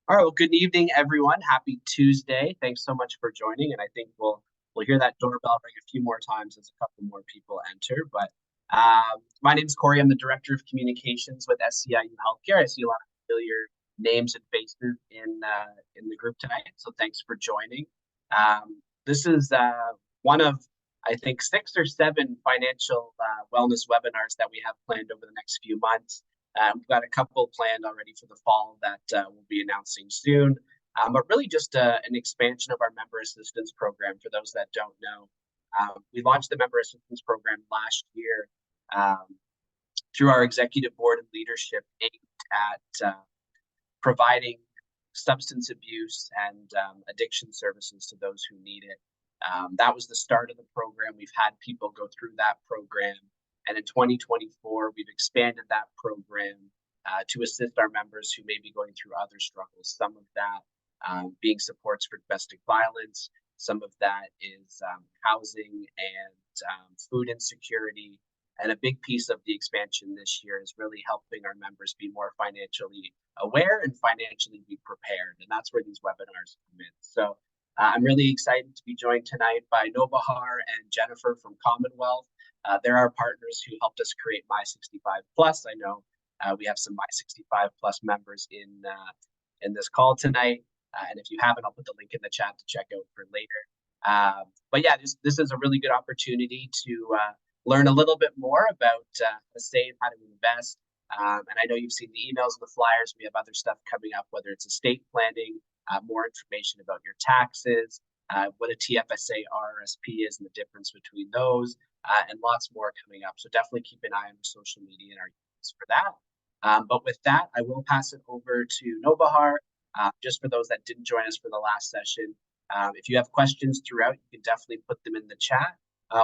All right, well, good evening, everyone. Happy Tuesday. Thanks so much for joining, and I think we'll hear that doorbell ring a few more times as a couple more people enter. But my name is Corey. I'm the Director of Communications with SCIU Healthcare. I see a lot of familiar names and faces in the group tonight, so thanks for joining. This is one of, I think, 6 or 7 financial wellness webinars that we have planned over the next few months. We've got a couple planned already for the fall that we'll be announcing soon, but really just an expansion of our member assistance program. For those that don't know, we launched the member assistance program last year um, through our executive board and leadership aimed at providing substance abuse and addiction services to those who need it. That was the start of the program. We've had people go through that program. And in 2024, we've expanded that program to assist our members who may be going through other struggles. Some of that being supports for domestic violence. Some of that is housing and food insecurity. And a big piece of the expansion this year is really helping our members be more financially aware and financially be prepared. And that's where these webinars come in. So I'm really excited to be joined tonight by Nobahar and Jennifer from Commonwealth. They're our partners who helped us create My65 Plus. I know we have some My65 Plus members in this call tonight. And if you haven't, I'll put the link in the chat to check out for later. But yeah, this is a really good opportunity to learn a little bit more about how to save, how to invest. And I know you've seen the emails and the flyers. We have other stuff coming up, whether it's estate planning, more information about your taxes, what a TFSA RRSP is and the difference between those, and lots more coming up. So definitely keep an eye on our social media and our emails for that. But with that, I will pass it over to Nobahar. Just for those that didn't join us for the last session, if you have questions throughout, you can definitely put them in the chat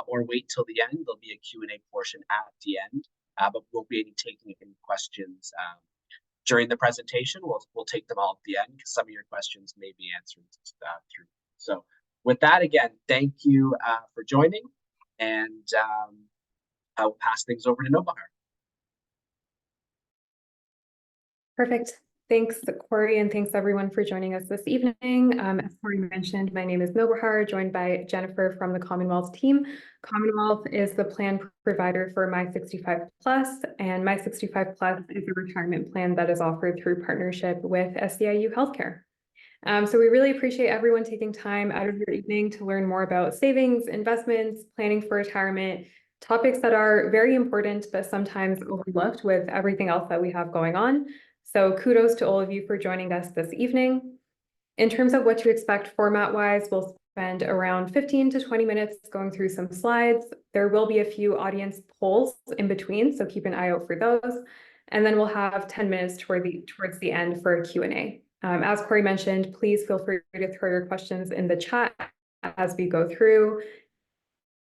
or wait till the end. There'll be a Q&A portion at the end, but we won't be taking any questions during the presentation. We'll take them all at the end because some of your questions may be answered through. So with that, again, thank you for joining, and I will pass things over to Nobahar. Perfect. Thanks, Corey, and thanks everyone for joining us this evening. As Corey mentioned, my name is Nobahar, joined by Jennifer from the Commonwealth team. Commonwealth is the plan provider for My65 Plus, and My65 Plus is a retirement plan that is offered through partnership with SCIU Healthcare. So we really appreciate everyone taking time out of your evening to learn more about savings, investments, planning for retirement, topics that are very important, but sometimes overlooked with everything else that we have going on. So kudos to all of you for joining us this evening. In terms of what to expect format-wise, we'll spend around 15 to 20 minutes going through some slides. There will be a few audience polls in between, so keep an eye out for those. And then we'll have 10 minutes towards the end for a Q&A. As Corey mentioned, please feel free to throw your questions in the chat as we go through.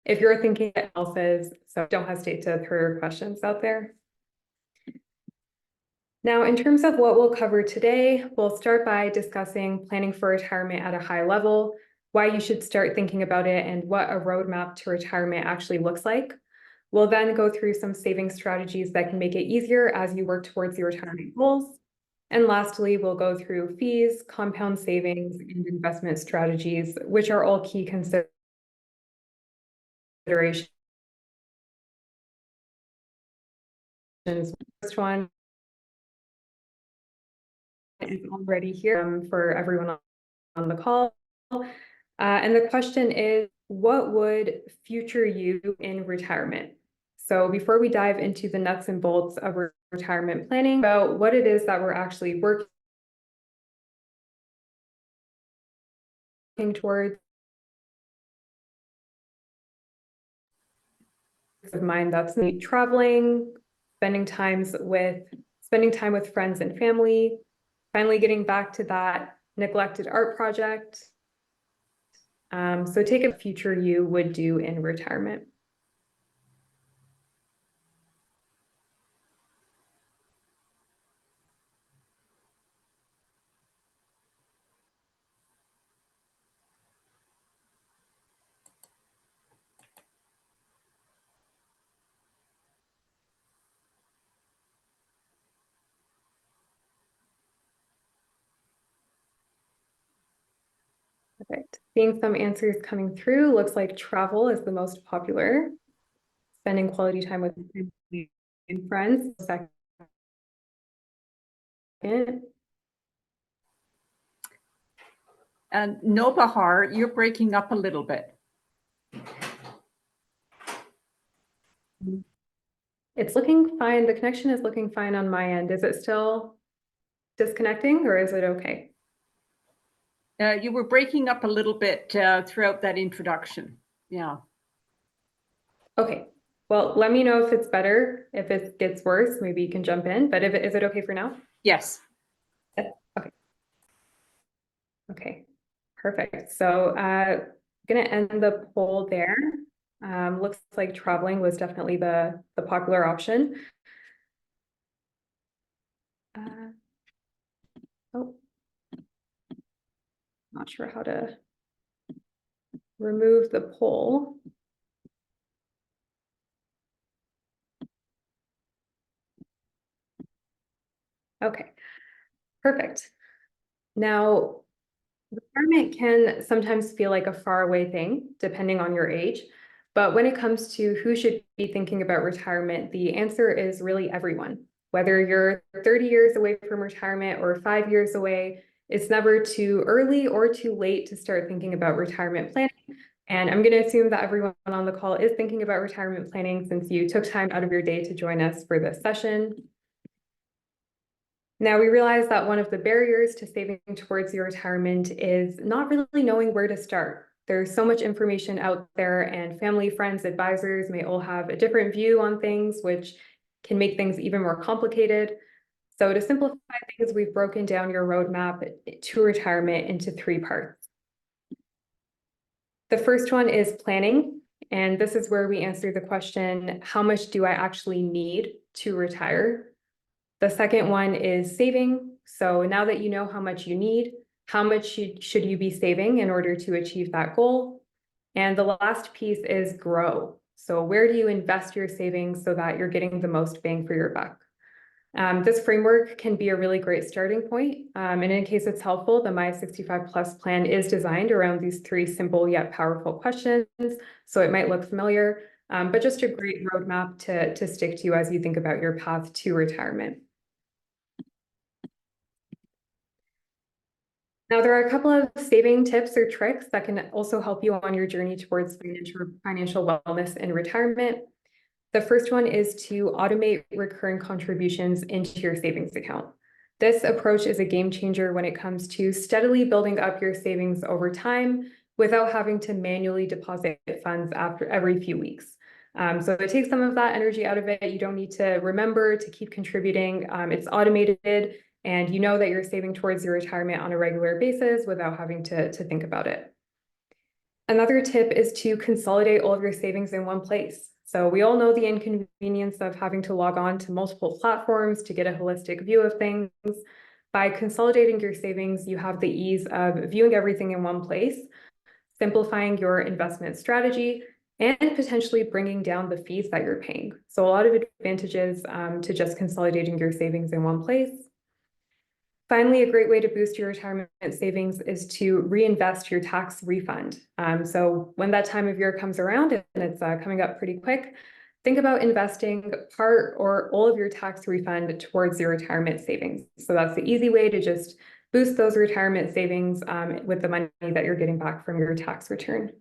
If you're thinking it else is, so don't hesitate to throw your questions out there. Now, in terms of what we'll cover today, we'll start by discussing planning for retirement at a high level, why you should start thinking about it, and what a roadmap to retirement actually looks like. We'll then go through some saving strategies that can make it easier as you work towards your retirement goals. And lastly, we'll go through fees, compound savings, and investment strategies, which are all key considerations. First one is already here for everyone on the call. And the question is, what would future you in retirement? So before we dive into the nuts and bolts of retirement planning, about what it is that we're actually working towards, of mine, that's traveling, spending time with friends and family, finally getting back to that neglected art project. So take a future you would do in retirement. Perfect. Seeing some answers coming through, looks like travel is the most popular. Spending quality time with family and friends, second. And Nobahar, you're breaking up a little bit. It's looking fine. The connection is looking fine on my end. Is it still disconnecting or is it okay? You were breaking up a little bit throughout that introduction. Yeah. Okay. Well, let me know if it's better. If it gets worse, maybe you can jump in. But is it okay for now? Yes. Okay. Okay. Perfect. So gonna end the poll there. Looks like traveling was definitely the popular option. Oh, not sure how to remove the poll. Okay, perfect. Now, retirement can sometimes feel like a faraway thing, depending on your age. But when it comes to who should be thinking about retirement, the answer is really everyone. Whether you're 30 years away from retirement or 5 years away, it's never too early or too late to start thinking about retirement planning. And I'm going to assume that everyone on the call is thinking about retirement planning since you took time out of your day to join us for this session. Now, we realize that one of the barriers to saving towards your retirement is not really knowing where to start. There's so much information out there, and family, friends, advisors may all have a different view on things, which can make things even more complicated. So to simplify things, we've broken down your roadmap to retirement into 3 parts. The first one is planning, and this is where we answer the question, how much do I actually need to retire? The second one is saving. So now that you know how much you need, how much should you be saving in order to achieve that goal? And the last piece is grow. So where do you invest your savings so that you're getting the most bang for your buck? This framework can be a really great starting point. And in case it's helpful, the My 65 Plus plan is designed around these 3 simple yet powerful questions. So it might look familiar, but just a great roadmap to stick to as you think about your path to retirement. Now, there are a couple of saving tips or tricks that can also help you on your journey towards financial wellness in retirement. The first one is to automate recurring contributions into your savings account. This approach is a game changer when it comes to steadily building up your savings over time without having to manually deposit funds after every few weeks. So it takes some of that energy out of it. You don't need to remember to keep contributing. It's automated, and you know that you're saving towards your retirement on a regular basis without having to think about it. Another tip is to consolidate all of your savings in one place. So we all know the inconvenience of having to log on to multiple platforms to get a holistic view of things. By consolidating your savings, you have the ease of viewing everything in one place, simplifying your investment strategy, and potentially bringing down the fees that you're paying. So a lot of advantages to just consolidating your savings in one place. Finally, a great way to boost your retirement savings is to reinvest your tax refund. So when that time of year comes around, and it's coming up pretty quick, think about investing part or all of your tax refund towards your retirement savings. So that's the easy way to just boost those retirement savings with the money that you're getting back from your tax return.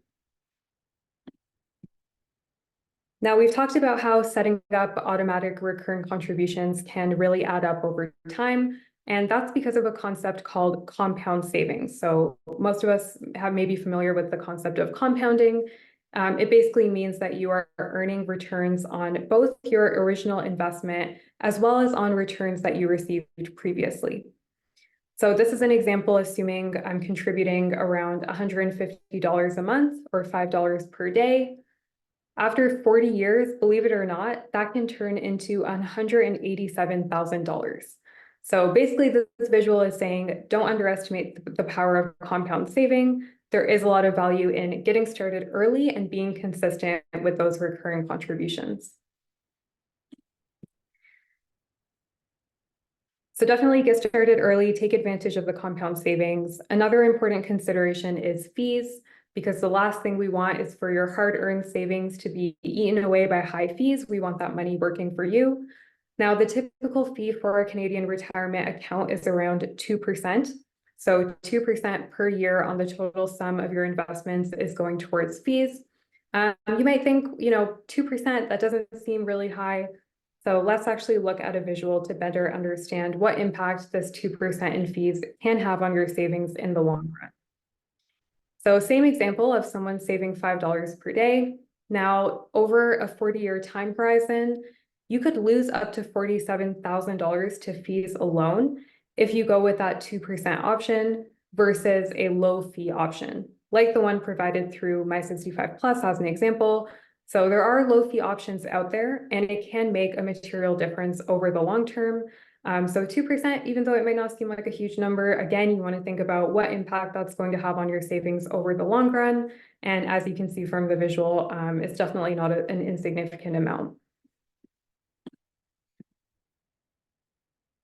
Now, we've talked about how setting up automatic recurring contributions can really add up over time. And that's because of a concept called compound savings. So most of us may be familiar with the concept of compounding. It basically means that you are earning returns on both your original investment as well as on returns that you received previously. So this is an example assuming I'm contributing around $150 a month or $5 per day. After 40 years, believe it or not, that can turn into $187,000. So basically this visual is saying, don't underestimate the power of compound saving. There is a lot of value in getting started early and being consistent with those recurring contributions. So definitely get started early, take advantage of the compound savings. Another important consideration is fees, because the last thing we want is for your hard-earned savings to be eaten away by high fees. We want that money working for you. Now, the typical fee for a Canadian retirement account is around 2%. So 2% per year on the total sum of your investments is going towards fees. You might think, 2%, that doesn't seem really high. So let's actually look at a visual to better understand what impact this 2% in fees can have on your savings in the long run. So same example of someone saving $5 per day. Now, over a 40-year time horizon, you could lose up to $47,000 to fees alone if you go with that 2% option versus a low fee option, like the one provided through My65 Plus as an example. So there are low fee options out there, and it can make a material difference over the long term. So 2%, even though it might not seem like a huge number, again, you want to think about what impact that's going to have on your savings over the long run. And as you can see from the visual, it's definitely not an insignificant amount.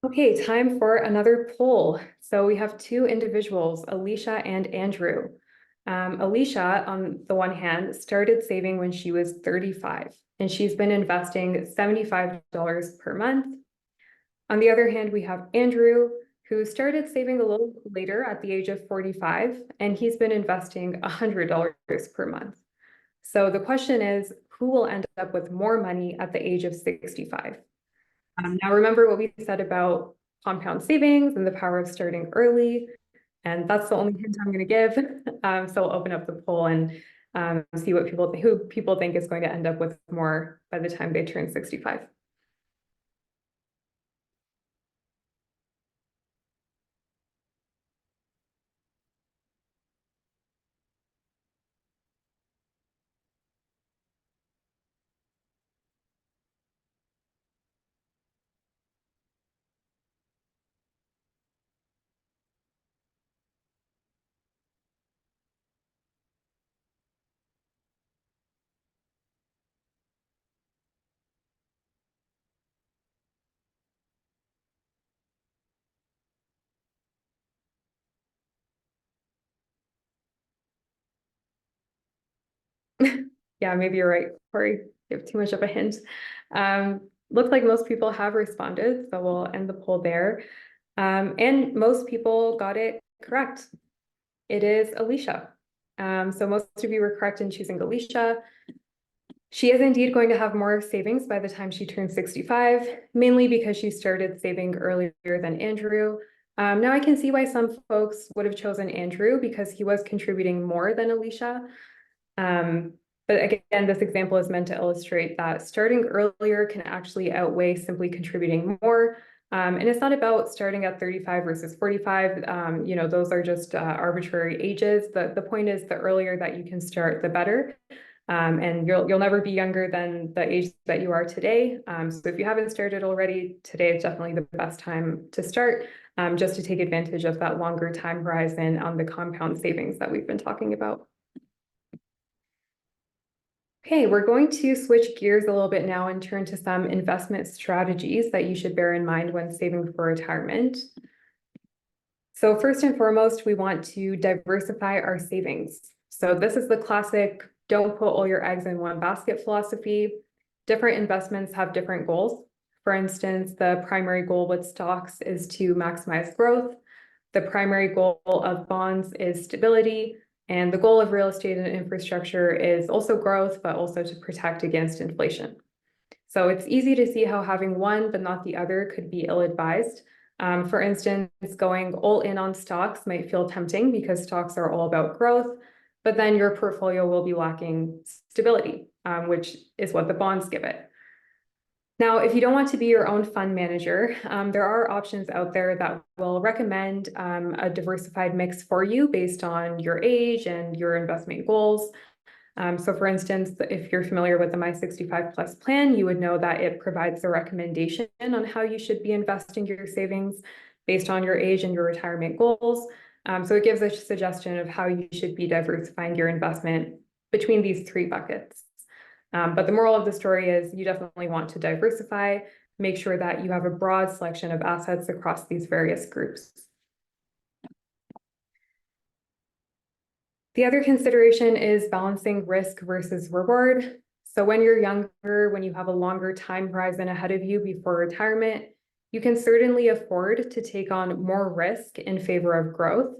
Okay, time for another poll. So we have two individuals, Alicia and Andrew. Alicia, on the one hand, started saving when she was 35, and she's been investing $75 per month. On the other hand, we have Andrew, who started saving a little later at the age of 45, and he's been investing $100 per month. So the question is, who will end up with more money at the age of 65? Now, remember what we said about compound savings and the power of starting early, and that's the only hint I'm going to give. So I'll open up the poll and see what who people think is going to end up with more by the time they turn 65. Yeah, maybe you're right, Corey. Give too much of a hint. Looks like most people have responded, so we'll end the poll there. And most people got it correct. It is Alicia. So most of you were correct in choosing Alicia. She is indeed going to have more savings by the time she turns 65, mainly because she started saving earlier than Andrew. Now I can see why some folks would have chosen Andrew because he was contributing more than Alicia. But again, this example is meant to illustrate that starting earlier can actually outweigh simply contributing more. And it's not about starting at 35 versus 45. Those are just arbitrary ages. The point is the earlier that you can start, the better. And you'll never be younger than the age that you are today. So if you haven't started already, today is definitely the best time to start, just to take advantage of that longer time horizon on the compound savings that we've been talking about. Okay, we're going to switch gears a little bit now and turn to some investment strategies that you should bear in mind when saving for retirement. So first and foremost, we want to diversify our savings. So this is the classic, don't put all your eggs in one basket philosophy. Different investments have different goals. For instance, the primary goal with stocks is to maximize growth. The primary goal of bonds is stability. And the goal of real estate and infrastructure is also growth, but also to protect against inflation. So it's easy to see how having one but not the other could be ill-advised. For instance, going all in on stocks might feel tempting because stocks are all about growth, but then your portfolio will be lacking stability, which is what the bonds give it. Now, if you don't want to be your own fund manager, there are options out there that will recommend a diversified mix for you based on your age and your investment goals. So for instance, if you're familiar with the My65 Plus plan, you would know that it provides a recommendation on how you should be investing your savings based on your age and your retirement goals. So it gives a suggestion of how you should be diversifying your investment between these three buckets. But the moral of the story is you definitely want to diversify. make sure that you have a broad selection of assets across these various groups. The other consideration is balancing risk versus reward. So when you're younger, when you have a longer time horizon ahead of you before retirement, you can certainly afford to take on more risk in favor of growth.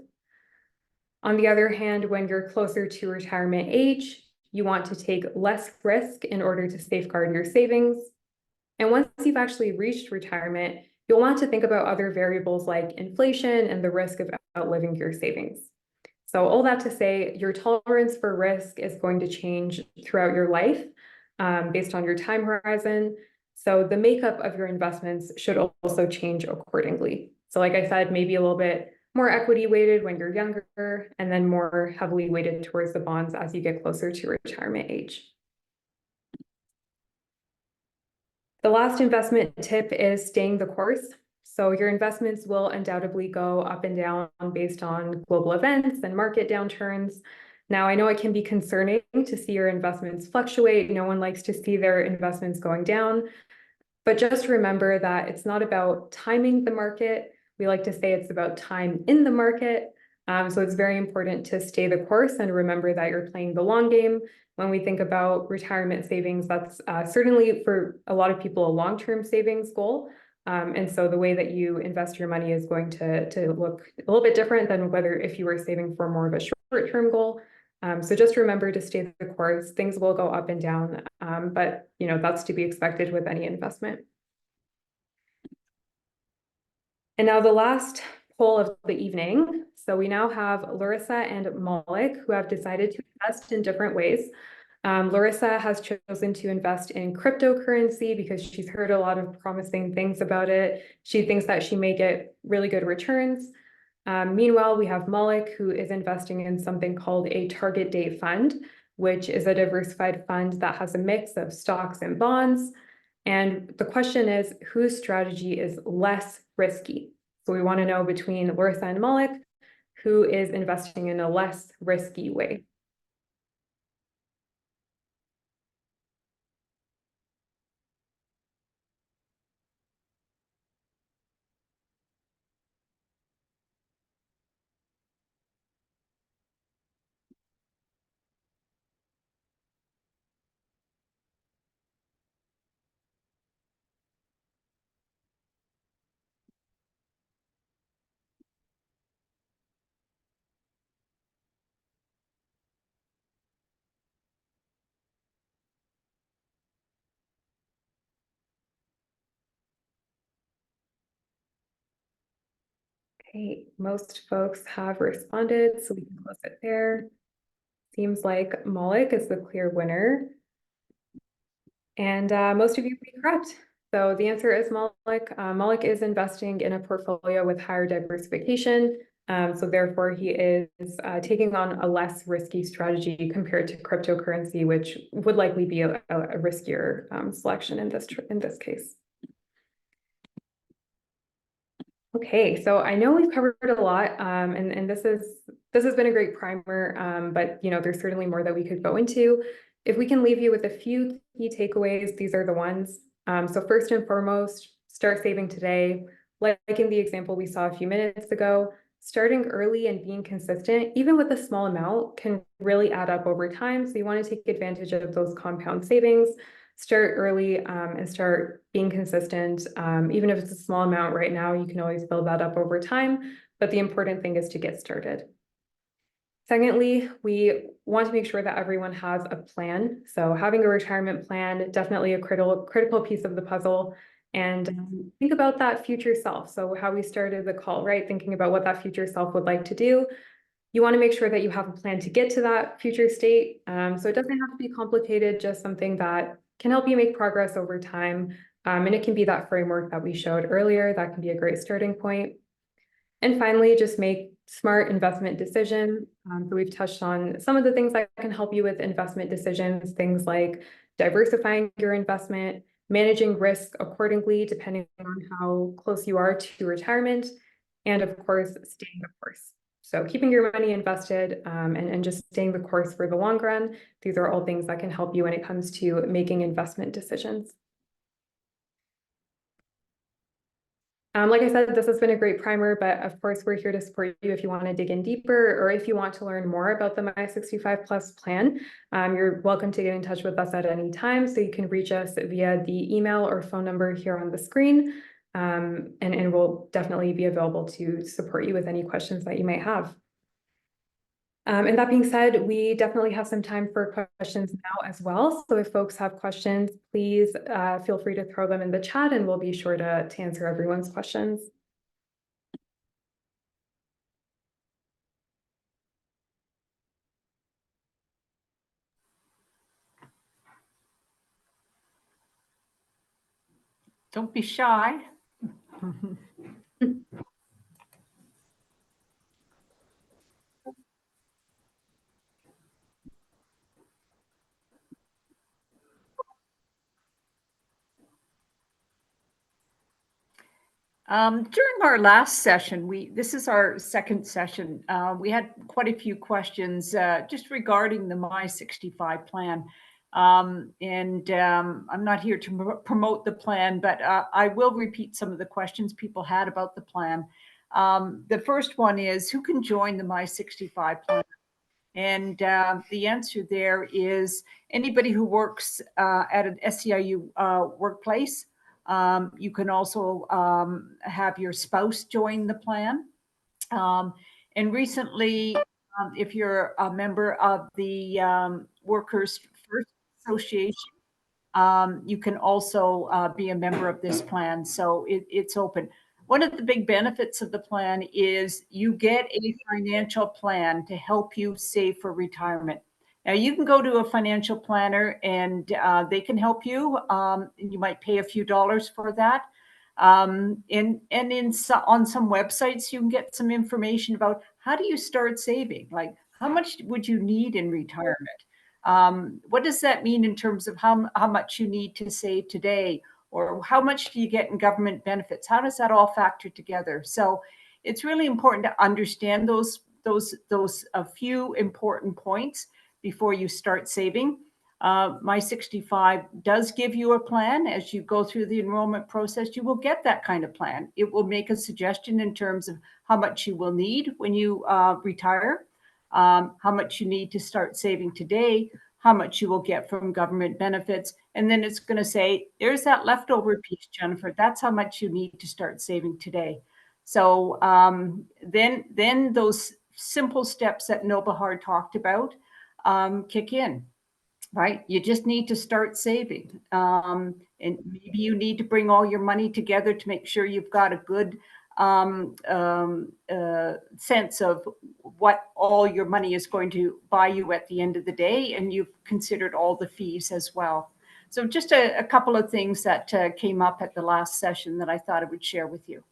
On the other hand, when you're closer to retirement age, you want to take less risk in order to safeguard your savings. And once you've actually reached retirement, you'll want to think about other variables like inflation and the risk of outliving your savings. So all that to say, your tolerance for risk is going to change throughout your life based on your time horizon. So the makeup of your investments should also change accordingly. So like I said, maybe a little bit more equity weighted when you're younger, and then more heavily weighted towards the bonds as you get closer to retirement age. The last investment tip is staying the course. So your investments will undoubtedly go up and down based on global events and market downturns. Now, I know it can be concerning to see your investments fluctuate. No one likes to see their investments going down. But just remember that it's not about timing the market. We like to say it's about time in the market. So it's very important to stay the course and remember that you're playing the long game. When we think about retirement savings, that's certainly for a lot of people a long-term savings goal. And so the way that you invest your money is going to look a little bit different than whether if you were saving for more of a short-term goal. So just remember to stay the course. Things will go up and down, but that's to be expected with any investment. And now the last poll of the evening. So we now have Larissa and Malik who have decided to invest in different ways. Larissa has chosen to invest in cryptocurrency because she's heard a lot of promising things about it. She thinks that she may get really good returns. Meanwhile, we have Malik, who is investing in something called a target date fund, which is a diversified fund that has a mix of stocks and bonds. And the question is, whose strategy is less risky? So we want to know between Larissa and Malik, who is investing in a less risky way. Okay, most folks have responded, so we can close it there. Seems like Malik is the clear winner. And most of you would be correct. So the answer is Malik. Malik is investing in a portfolio with higher diversification. So therefore he is taking on a less risky strategy compared to cryptocurrency, which would likely be a riskier selection in this case. Okay, so I know we've covered a lot, and this has been a great primer, but there's certainly more that we could go into. If we can leave you with a few key takeaways, these are the ones. So first and foremost, start saving today. Like in the example we saw a few minutes ago, starting early and being consistent, even with a small amount, can really add up over time. So you want to take advantage of those compound savings. Start early and start being consistent. Even if it's a small amount right now, you can always build that up over time. But the important thing is to get started. Secondly, we want to make sure that everyone has a plan. So having a retirement plan, definitely a critical piece of the puzzle. And think about that future self. So how we started the call, right? Thinking about what that future self would like to do. You want to make sure that you have a plan to get to that future state. So it doesn't have to be complicated, just something that can help you make progress over time. And it can be that framework that we showed earlier. That can be a great starting point. And finally, just make smart investment decisions. So we've touched on some of the things that can help you with investment decisions, things like diversifying your investment, managing risk accordingly, depending on how close you are to retirement, and of course, staying the course. So keeping your money invested and just staying the course for the long run. These are all things that can help you when it comes to making investment decisions. Like I said, this has been a great primer, but of course, we're here to support you if you want to dig in deeper or if you want to learn more about the My 65 Plus plan. You're welcome to get in touch with us at any time. So you can reach us via the email or phone number here on the screen. And we'll definitely be available to support you with any questions that you might have. And that being said, we definitely have some time for questions now as well. So if folks have questions, please feel free to throw them in the chat and we'll be sure to answer everyone's questions. Don't be shy. During our last session, this is our second session. We had quite a few questions just regarding the My 65 plan. I'm not here to promote the plan, but I will repeat some of the questions people had about the plan. The first one is, who can join the My 65 plan? And the answer there is anybody who works at an SEIU workplace. You can also have your spouse join the plan. And recently, if you're a member of the Workers First Association, you can also be a member of this plan. So it's open. One of the big benefits of the plan is you get a financial plan to help you save for retirement. Now, you can go to a financial planner and they can help you. And you might pay a few dollars for that. On some websites, you can get some information about how do you start saving? Like, how much would you need in retirement? What does that mean in terms of how much you need to save today? Or how much do you get in government benefits? How does that all factor together? So it's really important to understand those a few important points before you start saving. My 65 does give you a plan. As you go through the enrollment process, you will get that kind of plan. It will make a suggestion in terms of how much you will need when you retire, how much you need to start saving today, how much you will get from government benefits. And then it's going to say, there's that leftover piece, Jennifer. That's how much you need to start saving today. So then those simple steps that Nobuhar talked about kick in, right? You just need to start saving. And maybe you need to bring all your money together to make sure you've got a good sense of what all your money is going to buy you at the end of the day, and you've considered all the fees as well. So just a couple of things that came up at the last session that I thought I would share with you.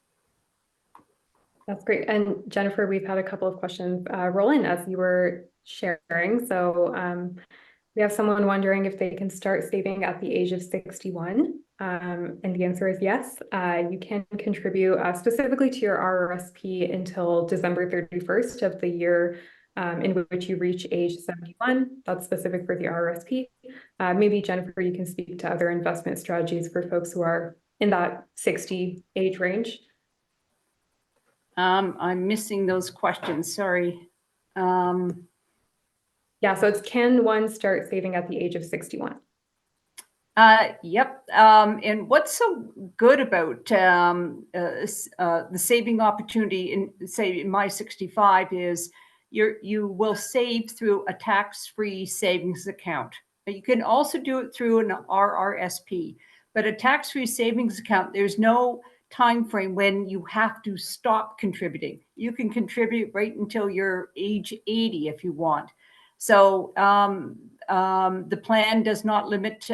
That's great. And Jennifer, we've had a couple of questions roll in as you were sharing. So we have someone wondering if they can start saving at the age of 61. And the answer is yes. You can contribute specifically to your RRSP until December 31st of the year in which you reach age 71. That's specific for the RRSP. Maybe Jennifer, you can speak to other investment strategies for folks who are in that 60 age range. I'm missing those questions, sorry. Yeah, so it's, can one start saving at the age of 61? Yep. And what's so good about the saving opportunity in, say, in My 65 is you will save through a tax-free savings account. But you can also do it through an RRSP. But a tax-free savings account, there's no time frame when you have to stop contributing. You can contribute right until you're age 80 if you want. So the plan does not limit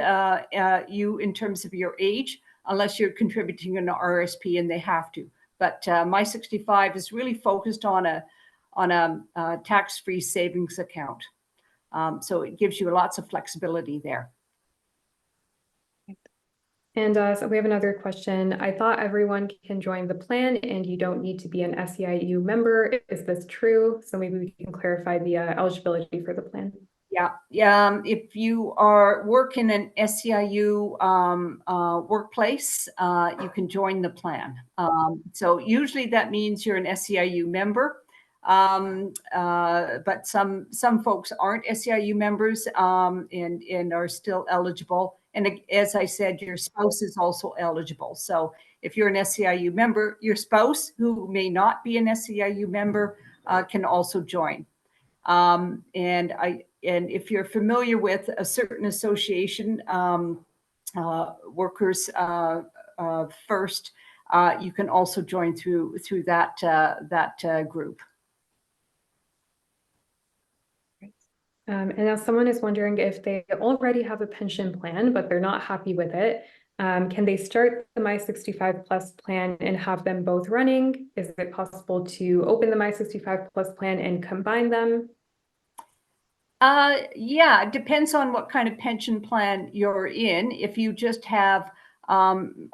you in terms of your age unless you're contributing an RRSP and they have to. But My 65 is really focused on a tax-free savings account. So it gives you lots of flexibility there. And so we have another question. I thought everyone can join the plan and you don't need to be an SEIU member. Is this true? So maybe we can clarify the eligibility for the plan. Yeah. If you are working in SEIU workplace, you can join the plan. So usually that means you're an SEIU member. But some folks aren't SEIU members and are still eligible. And as I said, your spouse is also eligible. So if you're an SEIU member, your spouse who may not be an SEIU member can also join. And if you're familiar with a certain association, Workers First, you can also join through that group. And now someone is wondering if they already have a pension plan, but they're not happy with it. Can they start the My65 Plus plan and have them both running? Is it possible to open the My65 Plus plan and combine them? Yeah, it depends on what kind of pension plan you're in. If you just have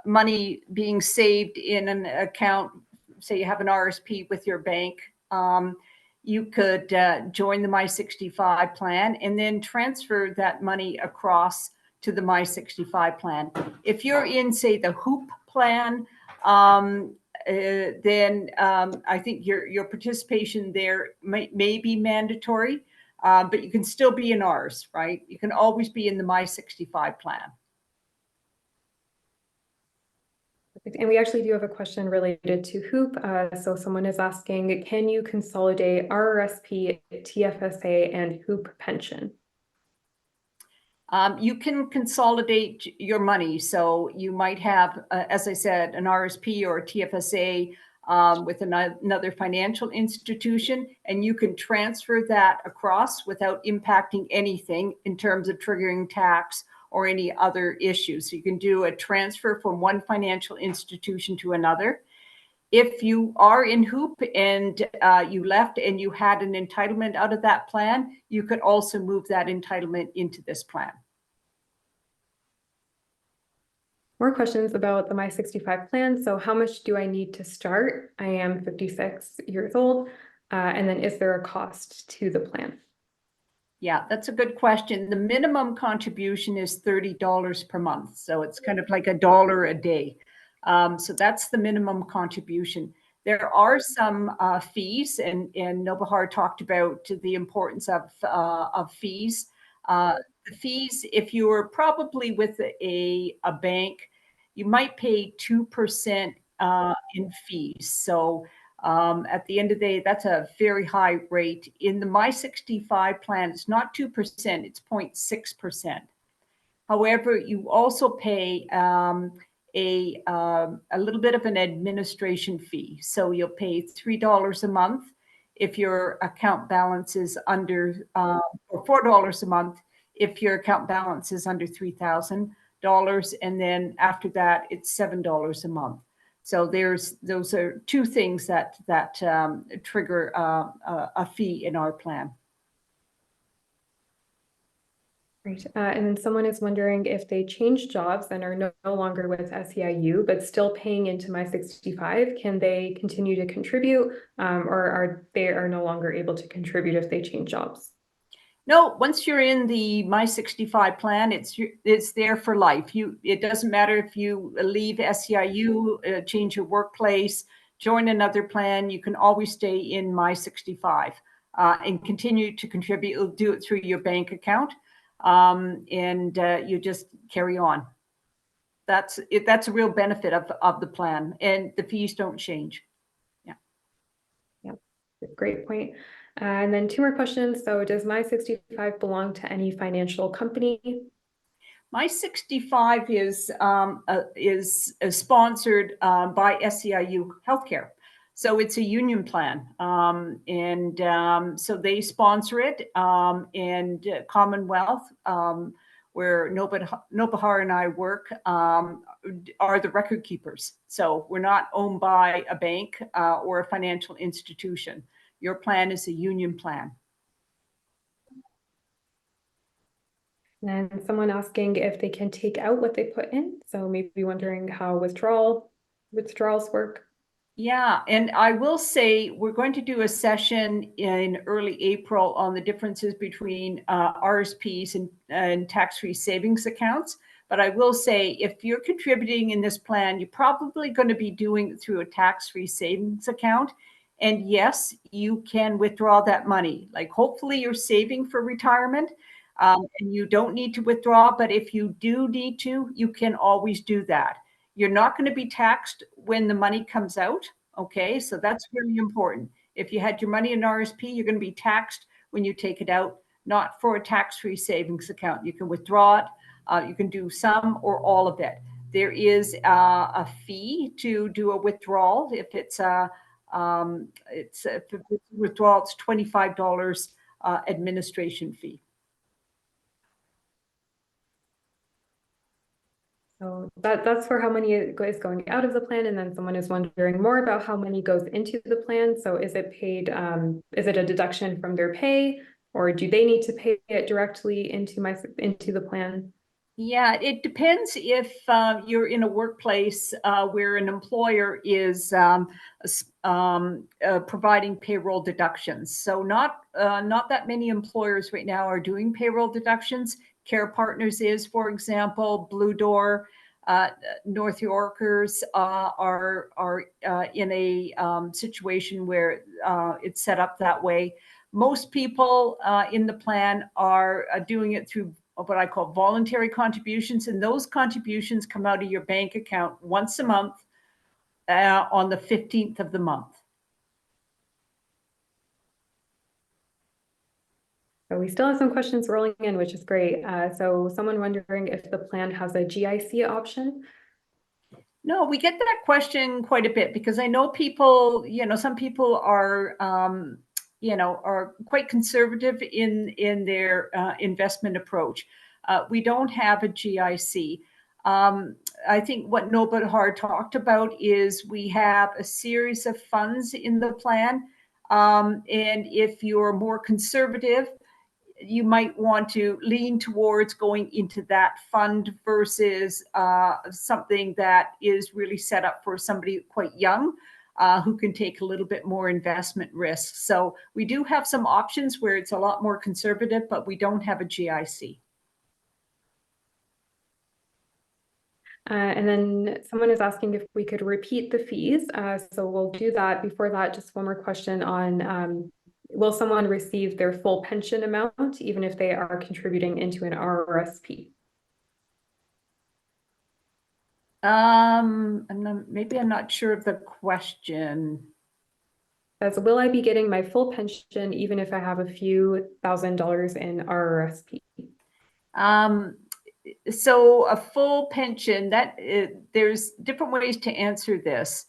money being saved in an account, say you have an RSP with your bank, you could join the My65 plan and then transfer that money across to the My65 plan. If you're in, say, the HOOP plan, then I think your participation there may be mandatory. But you can still be in ours, right? You can always be in the My65 plan. And we actually do have a question related to HOOP. So someone is asking, can you consolidate RRSP, TFSA, and HOOP pension? You can consolidate your money. So you might have, as I said, an RSP or a TFSA with another financial institution, and you can transfer that across without impacting anything in terms of triggering tax or any other issues. So you can do a transfer from one financial institution to another. If you are in HOOP and you left and you had an entitlement out of that plan, you could also move that entitlement into this plan. More questions about the My65 plan. So how much do I need to start? I am 56 years old. And then is there a cost to the plan? Yeah, that's a good question. The minimum contribution is $30 per month. So it's kind of like $1 a day. So that's the minimum contribution. There are some fees, and Nobahar talked about the importance of fees. The fees, if you were probably with a bank, you might pay 2% in fees. So at the end of the day, that's a very high rate. In the My65 plan, it's not 2%, it's 0.6%. However, you also pay a little bit of an administration fee. So you'll pay $3 a month if your account balance is under, or $4 a month if your account balance is under $3,000. And then after that, it's $7 a month. So those are two things that trigger a fee in our plan. Great. And then someone is wondering if they change jobs and are no longer with SEIU, but still paying into My65, can they continue to contribute, or are they no longer able to contribute if they change jobs? No, once you're in the My65 plan, it's there for life. It doesn't matter if you leave SEIU, change your workplace, join another plan. You can always stay in My65 and continue to contribute. You'll do it through your bank account, and you just carry on. That's a real benefit of the plan, and the fees don't change. Yeah, great point. And then two more questions. So does My65 belong to any financial company? My65 is sponsored by SEIU Healthcare. So it's a union plan. So they sponsor it, and Commonwealth, where Nobahar and I work, are the record keepers. So we're not owned by a bank or a financial institution. Your plan is a union plan. And someone asking if they can take out what they put in. So maybe wondering how withdrawals work. Yeah, and I will say we're going to do a session in early April on the differences between RSPs and tax-free savings accounts. But I will say, if you're contributing in this plan, you're probably going to be doing it through a tax-free savings account. And yes, you can withdraw that money. Like, hopefully you're saving for retirement, and you don't need to withdraw. But if you do need to, you can always do that. You're not going to be taxed when the money comes out. Okay, so that's really important. If you had your money in RSP, you're going to be taxed when you take it out, not for a tax-free savings account. You can withdraw it. You can do some or all of it. There is a fee to do a withdrawal. If it's a withdrawal, it's $25 administration fee. So that's for how money is going out of the plan, and then someone is wondering more about how money goes into the plan. So is it paid, is it a deduction from their pay, or do they need to pay it directly into the plan? Yeah, it depends if you're in a workplace where an employer is providing payroll deductions. So not that many employers right now are doing payroll deductions. Care Partners is, for example, Blue Door, North Yorkers are in a situation where it's set up that way. Most people in the plan are doing it through what I call voluntary contributions, and those contributions come out of your bank account once a month on the 15th of the month. So we still have some questions rolling in, which is great. So someone wondering if the plan has a GIC option. No, we get that question quite a bit because I know people, some people are, are quite conservative in their investment approach. We don't have a GIC. I think what No But Hard talked about is we have a series of funds in the plan. And if you're more conservative, you might want to lean towards going into that fund versus something that is really set up for somebody quite young who can take a little bit more investment risk. So we do have some options where it's a lot more conservative, but we don't have a GIC. And then someone is asking if we could repeat the fees. So we'll do that. Before that, just one more question on will someone receive their full pension amount even if they are contributing into an RRSP? Maybe I'm not sure of the question. As will I be getting my full pension even if I have a few $1,000s in RRSP? So a full pension, there's different ways to answer this.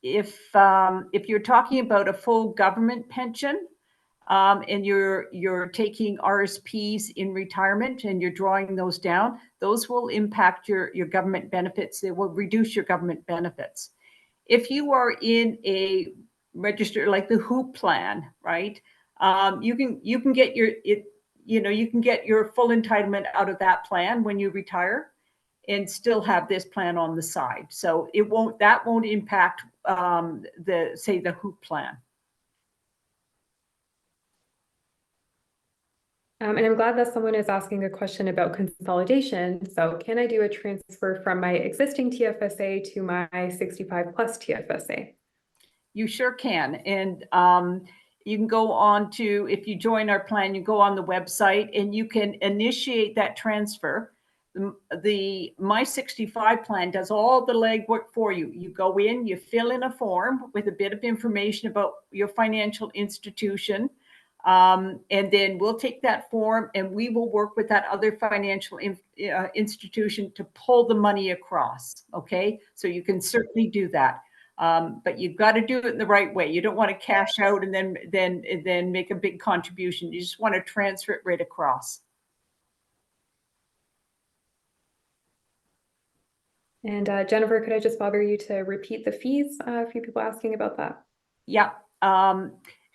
If you're talking about a full government pension and you're taking RSPs in retirement and you're drawing those down, those will impact your government benefits. They will reduce your government benefits. If you are in a register like the HOOP plan, right? You can get you can get your full entitlement out of that plan when you retire and still have this plan on the side. So that won't impact the HOOP plan. And I'm glad that someone is asking a question about consolidation. So can I do a transfer from my existing TFSA to my 65 plus TFSA? You sure can. And you can go on to, if you join our plan, you go on the website and you can initiate that transfer. The My 65 plan does all the legwork for you. You go in, you fill in a form with a bit of information about your financial institution. And then we'll take that form and we will work with that other financial institution to pull the money across. Okay, so you can certainly do that. But you've got to do it in the right way. You don't want to cash out and then make a big contribution. You just want to transfer it right across. And Jennifer, could I just bother you to repeat the fees? A few people asking about that. Yeah.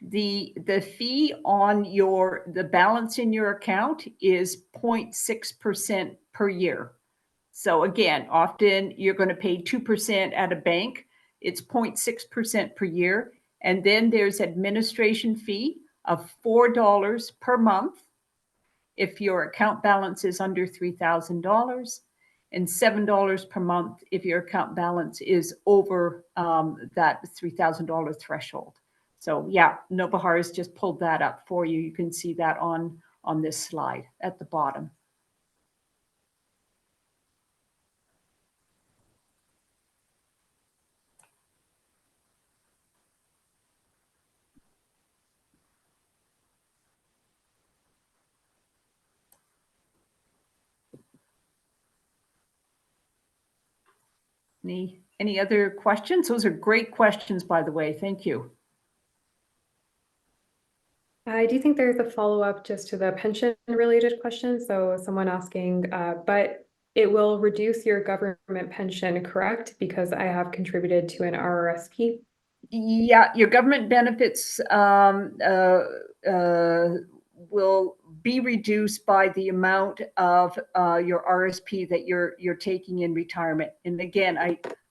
The fee on the balance in your account is 0.6% per year. So again, often you're going to pay 2% at a bank. It's 0.6% per year. And then there's administration fee of $4 per month if your account balance is under $3,000, and $7 per month if your account balance is over that $3,000 threshold. So yeah, Nobahar has just pulled that up for you. You can see that on this slide at the bottom. Any other questions? Those are great questions, by the way. Thank you. I do think there's a follow-up just to the pension related question. So someone asking, but it will reduce your government pension, correct? Because I have contributed to an RRSP. Yeah, your government benefits will be reduced by the amount of your RSP that you're taking in retirement. And again,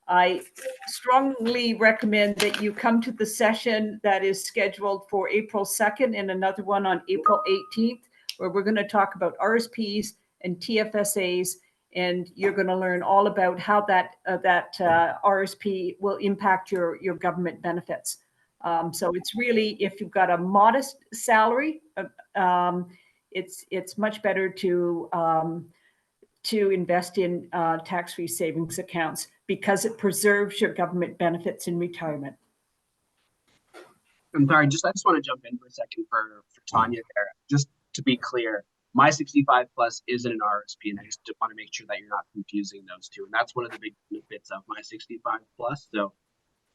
I strongly recommend that you come to the session that is scheduled for April 2nd and another one on April 18th, where we're going to talk about RSPs and TFSAs, and you're going to learn all about how that RSP will impact your government benefits. So it's really, if you've got a modest salary, it's much better to invest in tax-free savings accounts because it preserves your government benefits in retirement. I'm sorry, I just want to jump in for a second for Tanya there. Just to be clear, My 65 Plus isn't an RSP, and I just want to make sure that you're not confusing those two. And that's one of the big benefits of My 65 Plus. So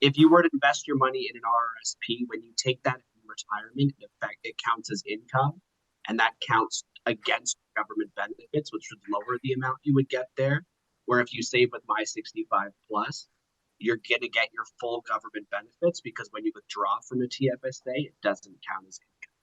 if you were to invest your money in an RRSP, when you take that in retirement, in fact, it counts as income, and that counts against government benefits, which would lower the amount you would get there. Where if you save with My 65 Plus, you're going to get your full government benefits, because when you withdraw from a TFSA, it doesn't count as income.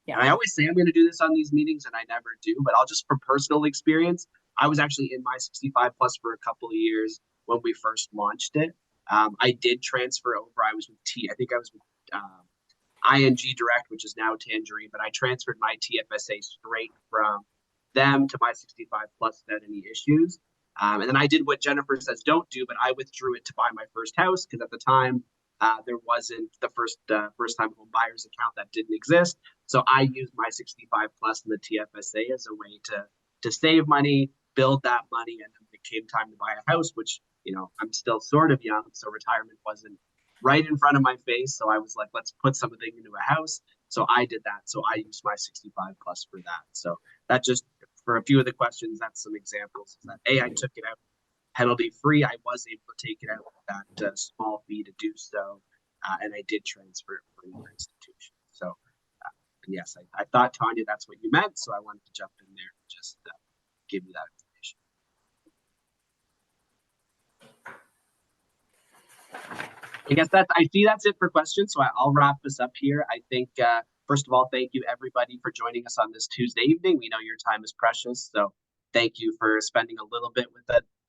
Yeah. And I always say I'm going to do this on these meetings, and I never do, but I'll just, from personal experience, I was actually in My 65 Plus for a couple of years when we first launched it. I did transfer over. I was with I think I was with ING Direct, which is now Tangerine, but I transferred my TFSA straight from them to My 65 Plus without any issues. And then I did what Jennifer says don't do, but I withdrew it to buy my first house, because at the time there wasn't the first time home buyers account, that didn't exist. So I used My 65 Plus and the TFSA as a way to save money, build that money, and then it came time to buy a house, which, you know, I'm still sort of young, so retirement wasn't right in front of my face. So I was like, let's put something into a house. So I did that. So I used My 65 Plus for that. So that just, for a few of the questions, that's some examples. That I took it out penalty free. I was able to take it out with that small fee to do so. And I did transfer it for another institution. So and yes, I thought, Tanya, that's what you meant. So I wanted to jump in there and just give you that information. I guess that's it for questions. So I'll wrap this up here. I think, first of all, thank you everybody for joining us on this Tuesday evening. We know your time is precious, so thank you for spending a little bit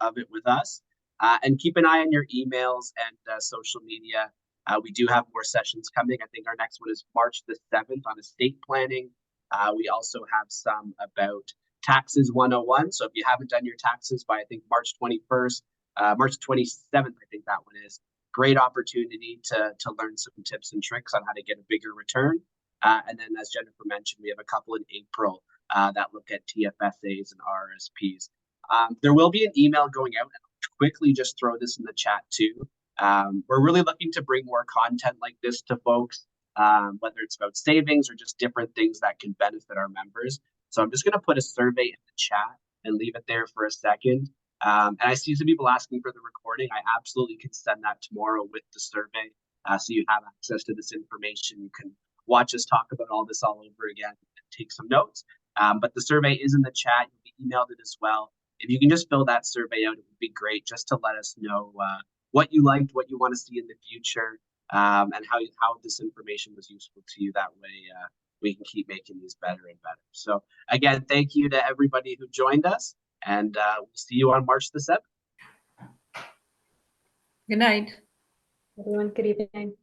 of it with us. And keep an eye on your emails and social media. We do have more sessions coming. I think our next one is March the 7th on estate planning. We also have some about taxes 101. So if you haven't done your taxes by, I think, March 21st, March 27th, I think that one is. Great opportunity to learn some tips and tricks on how to get a bigger return. And then, as Jennifer mentioned, we have a couple in April that look at TFSAs and RRSPs. There will be an email going out. I'll quickly just throw this in the chat too. We're really looking to bring more content like this to folks, whether it's about savings or just different things that can benefit our members. So I'm just going to put a survey in the chat and leave it there for a second. And I see some people asking for the recording. I absolutely can send that tomorrow with the survey. So you have access to this information. You can watch us talk about all this all over again and take some notes. But the survey is in the chat. You'll be emailed it as well. If you can just fill that survey out, it would be great, just to let us know what you liked, what you want to see in the future, and how this information was useful to you. That way we can keep making these better and better. So again, thank you to everybody who joined us. And we'll see you on March the 7th. Good night. Everyone, good evening.